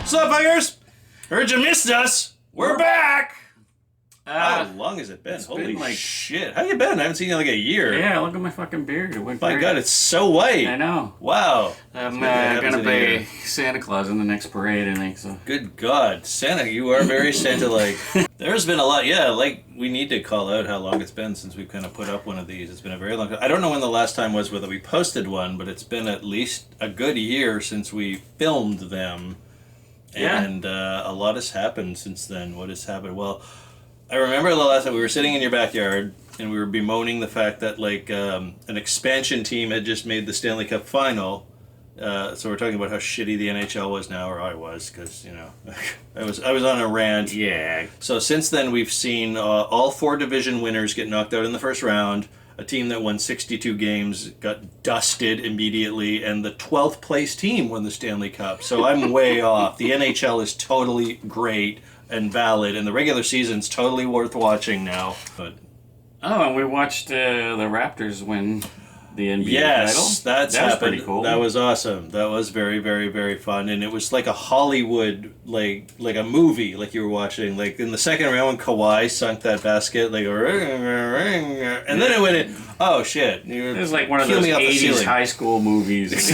What's up, Bangers? Heard you missed us. We're back. How long has it been? Holy shit. How you been? I haven't seen you in like a year. Yeah, look at my fucking beard. It went My God, it's so white. I know. Wow. I'm gonna be Santa Claus in the next parade, I think so. Good God. Santa, you are very Santa-like. There's been a lot. Yeah, like, we need to call out how long it's been since we've kind of put up one of these. It's been a very long time. I don't know when the last time was whether we posted one, but it's been at least a good year since we filmed them. Yeah. And a lot has happened since then. What has happened? Well, I remember the last time we were sitting in your backyard and we were bemoaning the fact that like an expansion team had just made the Stanley Cup final. So we're talking about how shitty the NHL was now, or I was, because, you know, I was on a rant. Yeah. So since then we've seen all 4 division winners get knocked out in the first round. A team that won 62 games got dusted immediately, and the 12th place team won the Stanley Cup. So I'm way off. The NHL is totally great and valid, and the regular season's totally worth watching now. But and we watched the Raptors win the NBA title. Yes, that was happened. pretty cool. That was awesome. That was very, very, very fun, and it was like a Hollywood, like a movie, like you were watching. Like in the second round when Kawhi sunk that basket, like and then it went in. Oh shit! It was like one of those '80s high school movies.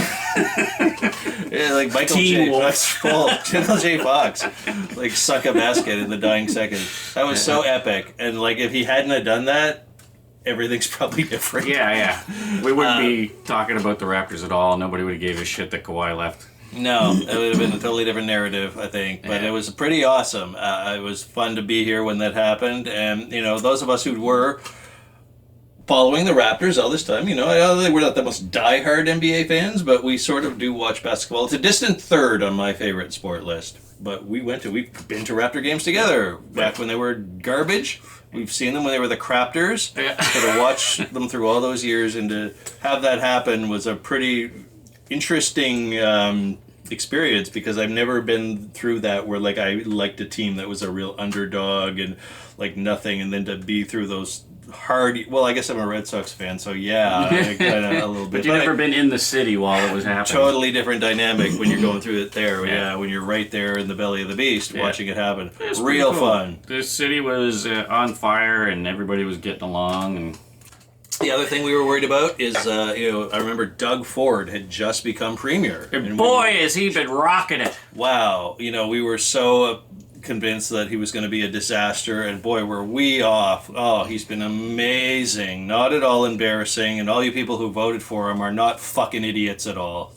Yeah, like Michael J. Fox, like suck a basket in the dying second. That was so epic, and like if he hadn't have done that, everything's probably different. Yeah. We wouldn't be talking about the Raptors at all. Nobody would have gave a shit that Kawhi left. No, it would have been a totally different narrative, I think. But it was pretty awesome. It was fun to be here when that happened. And, you know, those of us who were following the Raptors all this time, you know, I don't think we're not the most diehard NBA fans, but we sort of do watch basketball. It's a distant third on my favorite sport list. But we've been to Raptor games together back when they were garbage. We've seen them when they were the Craptors. Yeah. So to watch them through all those years and to have that happen was a pretty interesting experience, because I've never been through that where like I liked a team that was a real underdog and like nothing, and then to be through those hard. Well, I guess I'm a Red Sox fan, so yeah, kind of a little bit. But you've never been in the city while it was happening. Totally different dynamic when you're going through it there. Yeah, when you're right there in the belly of the beast, watching it happen. Real cool. Fun. The city was on fire and everybody was getting along. And the other thing we were worried about is, I remember Doug Ford had just become premier. And boy, has he been rocking it. Wow. We were so convinced that he was going to be a disaster, and boy, were we off. Oh, he's been amazing. Not at all embarrassing, and all you people who voted for him are not fucking idiots at all.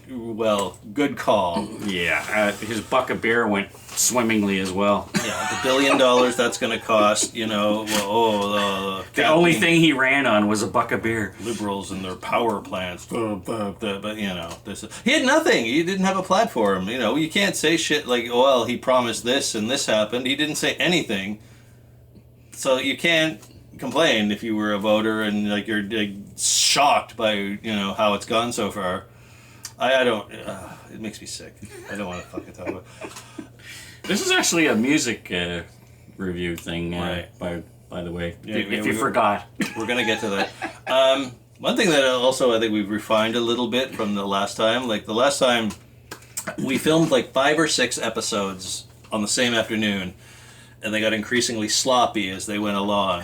Well, good call. Yeah, his buck of beer went swimmingly as well. Yeah, the $1 billion that's going to cost, the only thing he ran on was a buck of beer. Liberals and their power plants. But he had nothing. He didn't have a platform. You can't say shit like, well, he promised this and this happened. He didn't say anything. So you can't complain if you were a voter and like you're shocked by how it's gone so far. I don't. It makes me sick. I don't want to fucking talk about it. This is actually a music review thing, right? By the way, yeah, if you forgot, we're gonna get to that. One thing that also I think we've refined a little bit from the last time. Like the last time, we filmed like 5 or 6 episodes on the same afternoon, and they got increasingly sloppy as they went along.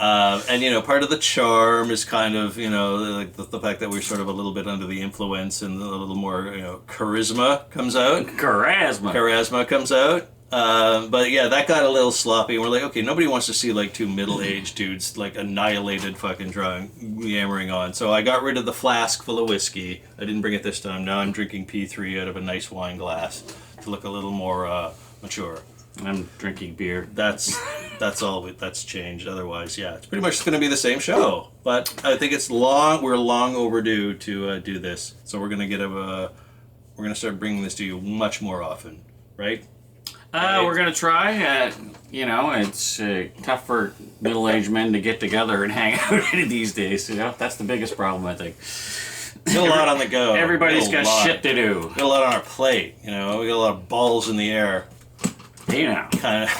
And part of the charm is kind of like the fact that we're sort of a little bit under the influence, and a little more charisma comes out. Charisma comes out. But yeah, that got a little sloppy, and we're like, okay, nobody wants to see like 2 middle-aged dudes like annihilated, fucking drunk, yammering on. So I got rid of the flask full of whiskey. I didn't bring it this time. Now I'm drinking P3 out of a nice wine glass to look a little more mature. I'm drinking beer. That's all that's changed. Otherwise, yeah, it's pretty much going to be the same show. But I think we're long overdue to do this. So we're going to start bringing this to you much more often, right? We're going to try. It's tough for middle-aged men to get together and hang out these days. That's the biggest problem, I think. Got a lot on the go. Everybody's got shit to do. Got a lot on our plate. We got a lot of balls in the air. Kind of.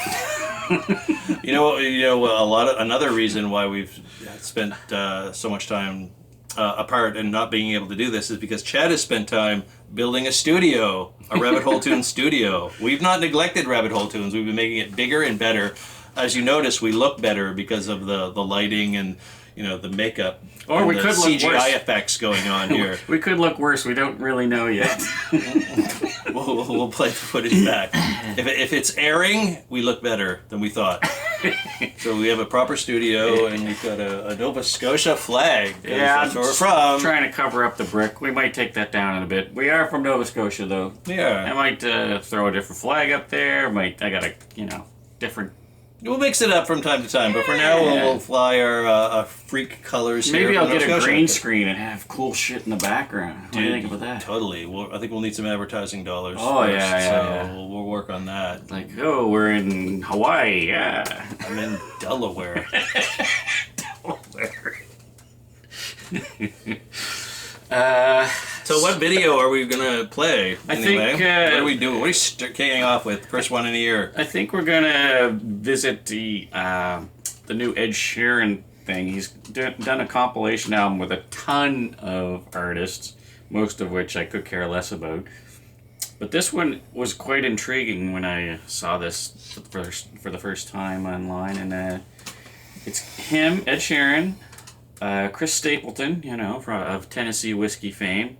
Another reason why we've spent so much time apart and not being able to do this is because Chad has spent time building a studio, a Rabbit Hole Tunes studio. We've not neglected Rabbit Hole Tunes. We've been making it bigger and better. As you notice, we look better because of the lighting and the makeup. Or we the could look CGI worse. effects going on here. We could look worse. We don't really know yet. We'll play the footage back. If it's airing, we look better than we thought. So we have a proper studio, and we've got a Nova Scotia flag. Yeah, that's where we're from. Trying to cover up the brick. We might take that down in a bit. We are from Nova Scotia, though. I Yeah, might throw a different flag up there. I got a different. we'll mix it up from time to time, but for now we'll fly our freak colors here. Maybe from I'll get Nova a Scotia. green screen and have cool shit in the background. What do you think about that? Totally. I think we'll need some advertising dollars. Oh, first, yeah. So we'll work on that. Like, oh, we're in Hawaii, yeah. I'm in Delaware. So what video are we gonna play? I anyway? think, what are we doing? What are we kicking off with? First one in a year. I think we're gonna visit the new Ed Sheeran thing. He's done a compilation album with a ton of artists, most of which I could care less about. But this one was quite intriguing when I saw this for the first time online, and it's him, Ed Sheeran, Chris Stapleton, of Tennessee whiskey fame,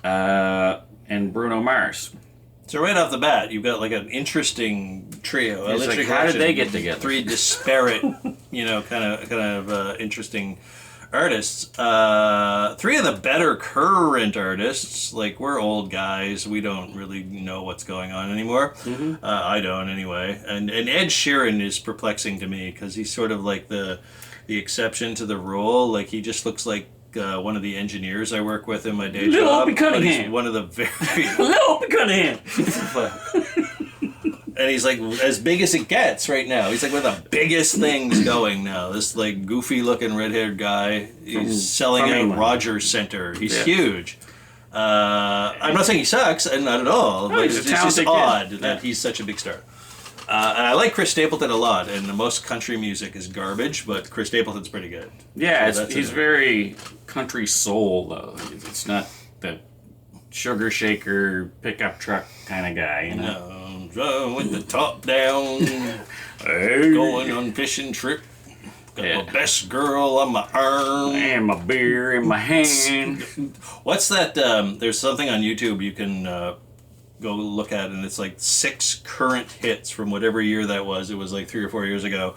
and Bruno Mars. So right off the bat, you've got like an interesting trio. It's like, how did they get together? Three disparate, kind of interesting artists. Three of the better current artists. Like, we're old guys, we don't really know what's going on anymore. Mm-hmm. I don't anyway. And Ed Sheeran is perplexing to me because he's sort of like the exception to the rule. Like, he just looks like one of the engineers I work with in my day Little job. Opie Cunningham. He's one of the very Hello, Cunningham. and he's like as big as it gets right now. He's like one of the biggest things going now. This like goofy looking red-haired guy. He's selling from out England. Rogers Center. He's Yeah. huge. I'm not saying he sucks, and not at all. No, But he's a it's just talented odd kid. that Yeah. he's such a big star. And I like Chris Stapleton a lot, and most country music is garbage, but Chris Stapleton's pretty good. Yeah, So that's he's it. very country soul, though. It's not the sugar shaker pickup truck kind of guy, With the top down, Hey. going on fishing trip. Got Yeah. the best girl on my arm. And my beer in my hand. What's that? There's something on YouTube you can go look at, and it's like 6 current hits from whatever year that was. It was like 3 or 4 years ago.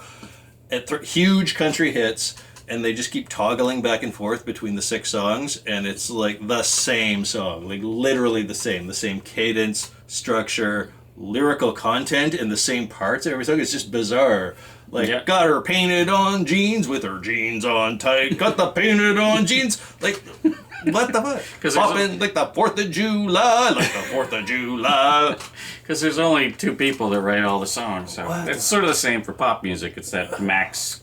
Huge country hits, and they just keep toggling back and forth between the 6 songs, and it's like the same song, like literally the same cadence, structure, lyrical content, and the same parts every song. It's just bizarre. Like, Yeah. got her painted on jeans with her jeans on tight. Got the painted on jeans. Like, what the fuck? 'Cause there's Popping like the 4th of July. Like the 4th of July. Because there's only 2 people that write all the songs. So What? it's sort of the same for pop music. It's that Max,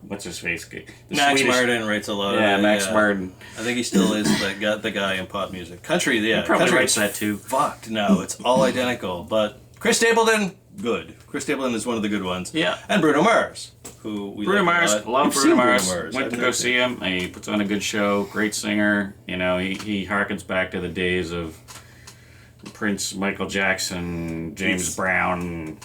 what's his face? The Max Swedish- Martin writes a lot of Yeah, it. Max Martin. I think he still is the guy in pop music. Country, yeah. He probably country writes is that too. Fucked. No, it's all identical. But Chris Stapleton, good. Chris Stapleton is one of the good ones. Yeah. And Bruno Mars, who we Bruno like a Mars, lot. love We've Bruno seen Mars. I've Went to never go see him. He puts on a good show. Great singer. He harkens back to the days of Prince, Michael Jackson, James Brown.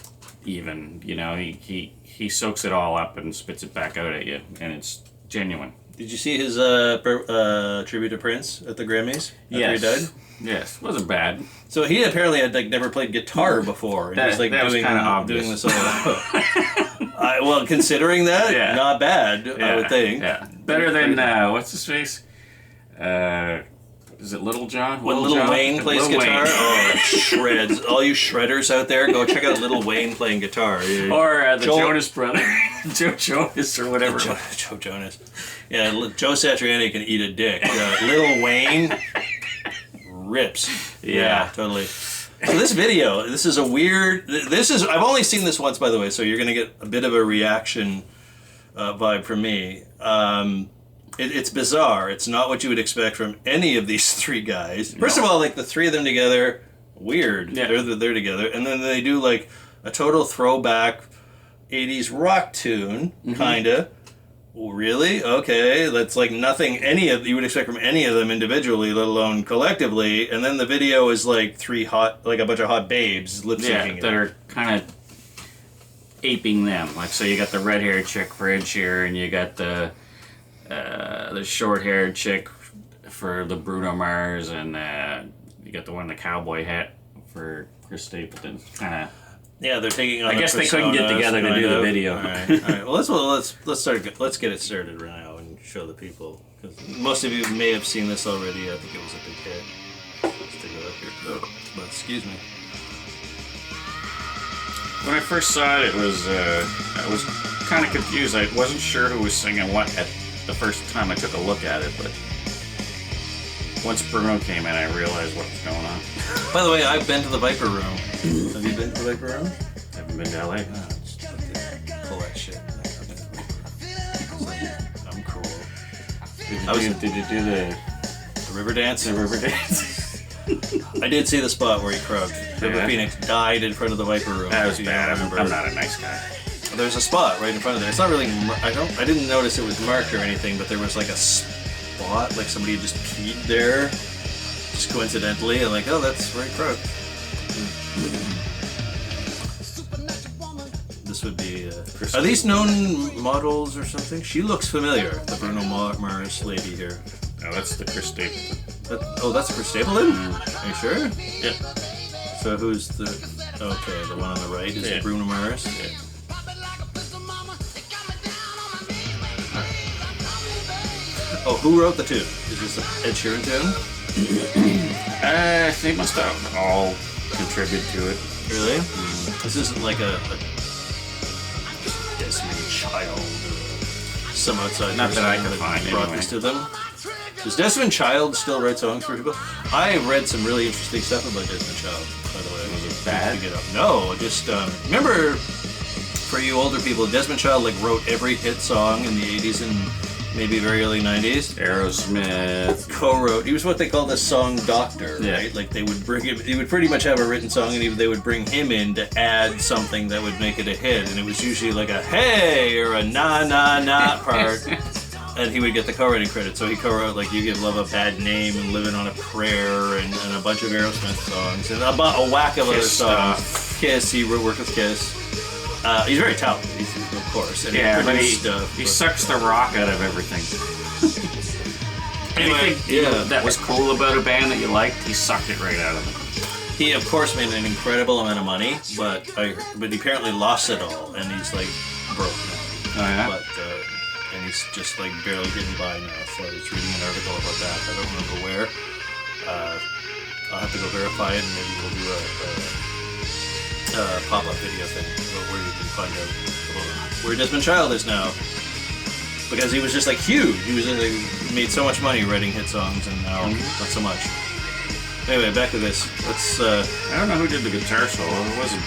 Even he soaks it all up and spits it back out at you, and it's genuine. Did you see his tribute to Prince at the Grammys after he died? Yes, wasn't bad. So he apparently had like never played guitar before. And That- he's like that was doing kinda obvious. doing the solo. Well, considering that, Yeah. not bad. I would think. Yeah, better than what's his face? Is it Little John? When Lil Lil Jon? Wayne plays Lil guitar, Wayne. oh, it shreds. All you shredders out there, go check out Lil Wayne playing guitar. Or the Joel- Jonas brother, Joe Jonas or whatever. Joe Jonas. Yeah, Joe Satriani can eat a dick. Lil Wayne rips. Yeah. Totally. So this video, this is a weird. I've only seen this once, by the way, so you're gonna get a bit of a reaction vibe from me. It's bizarre. It's not what you would expect from any of these 3 guys. First of all, like the 3 of them together, weird. Yeah. They're together, and then they do like a total throwback 80s rock tune, kinda, Really? Okay, that's like nothing any of you would expect from any of them individually, let alone collectively. And then the video is like like a bunch of hot babes lip syncing that are kind of aping them. Like, so you got the red-haired chick for Ed Sheeran, you got the short-haired chick for the Bruno Mars, and you got the one in the cowboy hat for Chris Stapleton. Kind of. Yeah, they're taking on. I guess they couldn't get together to do the video. All right, all right. Well, let's get it started right now and show the people, because most of you may have seen this already. I think it was a big hit. Let's take a look here. Oh, but excuse me. When I first saw it, I was kind of confused. I wasn't sure who was singing what at the first time I took a look at it, but once Bruno came in, I realized what was going on. By the way, I've been to the Viper Room. Have you been to the Viper Room? Haven't been to LA. Just pull that shit. I'm cool. Did you do the river dance? The river dance. I did see the spot where he croaked. River Phoenix died in front of the Viper Room. That was bad. I'm not a nice guy. There's a spot right in front of there. It's not really. I didn't notice it was marked or anything, but there was like a spot, like somebody had just peed there, just coincidentally, and like, oh, that's where he croaked. This would be. Are these known models or something? She looks familiar. The Bruno Mars lady here. No, that's the Chris Stapleton. That's Chris Stapleton? Are you sure? Yeah. So who's the... Okay, the one on the right is Bruno Mars? Yeah. Oh, who wrote the tune? Is this an Ed Sheeran tune? They must have all contributed to it. Really? This isn't like a Desmond Child or some outside Not person that I can find, brought anyway. this to them. Does Desmond Child still write songs for people? I read some really interesting stuff about Desmond Child, by the way. Was it bad? No, just remember, for you older people, Desmond Child like wrote every hit song in the 80s and maybe very early 90s. Aerosmith. Co-wrote. He was what they called a song doctor, Yeah. right? Like they would bring him. He would pretty much have a written song, and they would bring him in to add something that would make it a hit, and it was usually like a hey or a na na na part. And he would get the co-writing credit. So he co-wrote like "You Give Love a Bad Name" and "Living on a Prayer" and a bunch of Aerosmith songs and a whack of other songs. Kiss. He worked with Kiss. He's very talented, of course. And But he he sucks the rock out of everything. Anyway, Anything that was cool about a band that you liked, he sucked it right out of it. He of course made an incredible amount of money, but he apparently lost it all, and he's like broke now. Oh yeah. But and he's just like barely getting by now. So I was reading an article about that. I don't remember where. I'll have to go verify it, and maybe we'll do a pop-up video thing about where you can find out about where Desmond Child is now. Because he was just like huge. He was like, made so much money writing hit songs, and now not so much. Anyway, back to this. Let's. I don't know who did the guitar solo. It wasn't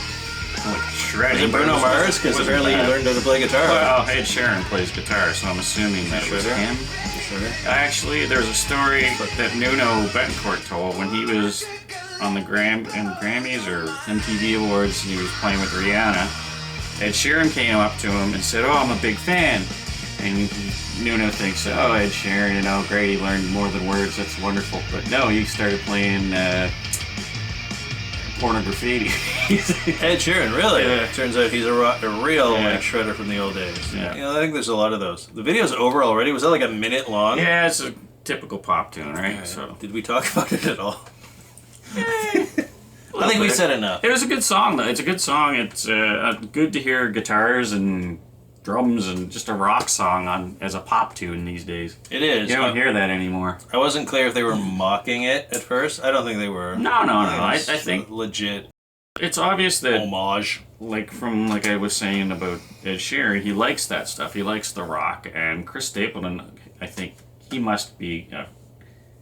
like shredding. Was it Bruno Mars? Because apparently he learned how to play guitar. Well, Ed Sheeran plays guitar, so I'm assuming that was him. Sure. Actually, there's a story that Nuno Betancourt told when he was on the Grammys or MTV Awards, and he was playing with Rihanna. Ed Sheeran came up to him and said, "Oh, I'm a big fan." And Nuno thinks, "Oh, Ed Sheeran, you know, great, he learned more than words, that's wonderful." But no, he started playing pornography. Ed Sheeran, really? Yeah. Turns out he's a real like shredder from the old days. Yeah. You know, I think there's a lot of those. The video's over already. Was that like a minute long? Yeah, it's a typical pop tune, right? So Did we talk about it at all? I think we said enough. It was a good song, though. It's a good song. It's good to hear guitars and drums and just a rock song as a pop tune these days. It is. You don't hear that anymore. I wasn't clear if they were mocking it at first. I don't think they were. No. I think legit it's obvious that, homage. like I was saying about Ed Sheeran, he likes that stuff. He likes the rock. And Chris Stapleton, I think he must be a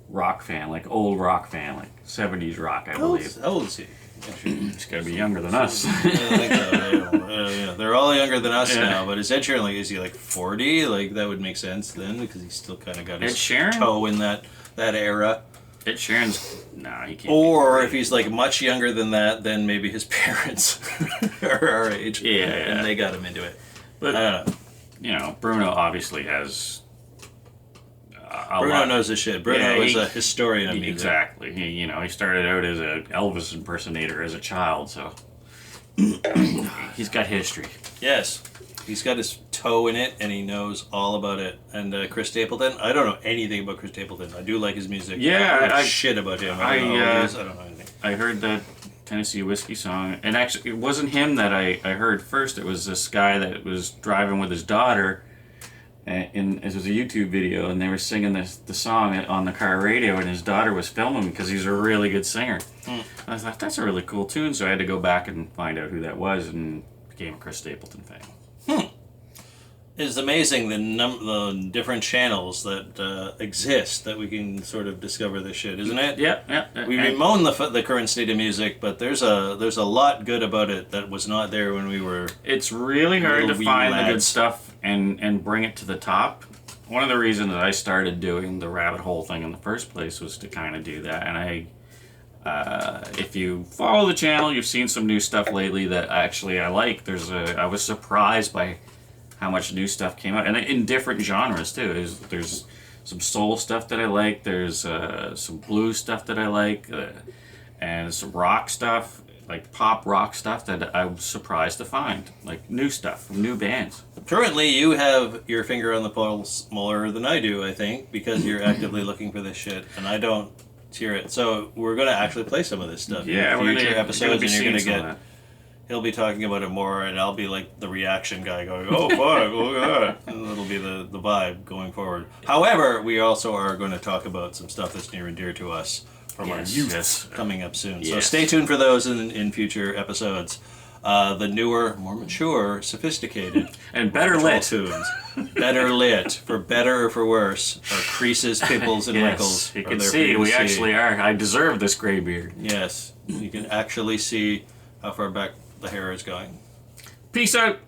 rock fan, like old rock fan, like 70s rock, I believe. How old is he? He's got to be younger than us. I think so. Yeah. They're all younger than us now. But is Ed Sheeran like? Is he like 40? Like that would make sense then, because he's still kind of got his toe in that era. Ed Sheeran's he can't. Or if he's like much younger than that, then maybe his parents are our age. Yeah. And they got him into it. But I don't know. you know, Bruno obviously has a Bruno lot. knows his shit. Bruno Yeah, is a historian of music. Exactly. He started out as a Elvis impersonator as a child, so he's got history. Yes. He's got his toe in it, and he knows all about it. And Chris Stapleton, I don't know anything about Chris Stapleton. I do like his music. Yeah, I don't know I- shit about him. I don't know who he is. I don't know anything. I heard that Tennessee Whiskey song, and actually, it wasn't him that I heard first. It was this guy that was driving with his daughter, and it was a YouTube video, and they were singing the song on the car radio, and his daughter was filming because he's a really good singer. I was like, that's a really cool tune, so I had to go back and find out who that was, and became a Chris Stapleton fan. It's amazing the different channels that exist that we can sort of discover this shit, isn't it? Yeah. We bemoan the current state of music, but there's a lot good about it that was not there when we were. It's really hard to Little wee find the good lads. stuff and bring it to the top. One of the reasons that I started doing the rabbit hole thing in the first place was to kind of do that. And if you follow the channel, you've seen some new stuff lately that actually I like. I was surprised by how much new stuff came out, and in different genres too. There's some soul stuff that I like. There's some blues stuff that I like, and some rock stuff, like pop rock stuff that I was surprised to find, like new stuff from new bands. Currently, you have your finger on the pulse more than I do, I think, because you're actively looking for this shit, and I don't hear it. So we're going to actually play some of this stuff Yeah, in we're future gonna episodes, be and you're going to seeing some get. of that. He'll be talking about it more, and I'll be like the reaction guy going, "Oh fuck, look at that," and that'll be the vibe going forward. However, we also are going to talk about some stuff that's near and dear to us from our youth Yes. coming up soon. So Yes. stay tuned for those in future episodes. The newer, more mature, sophisticated, And better control lit. tunes, better lit, for better or for worse, our creases, pimples, and wrinkles. Yes, you are can there for see you to we see. actually are. I deserve this gray beard. Yes, you can actually see how far back the hair is going. Peace out.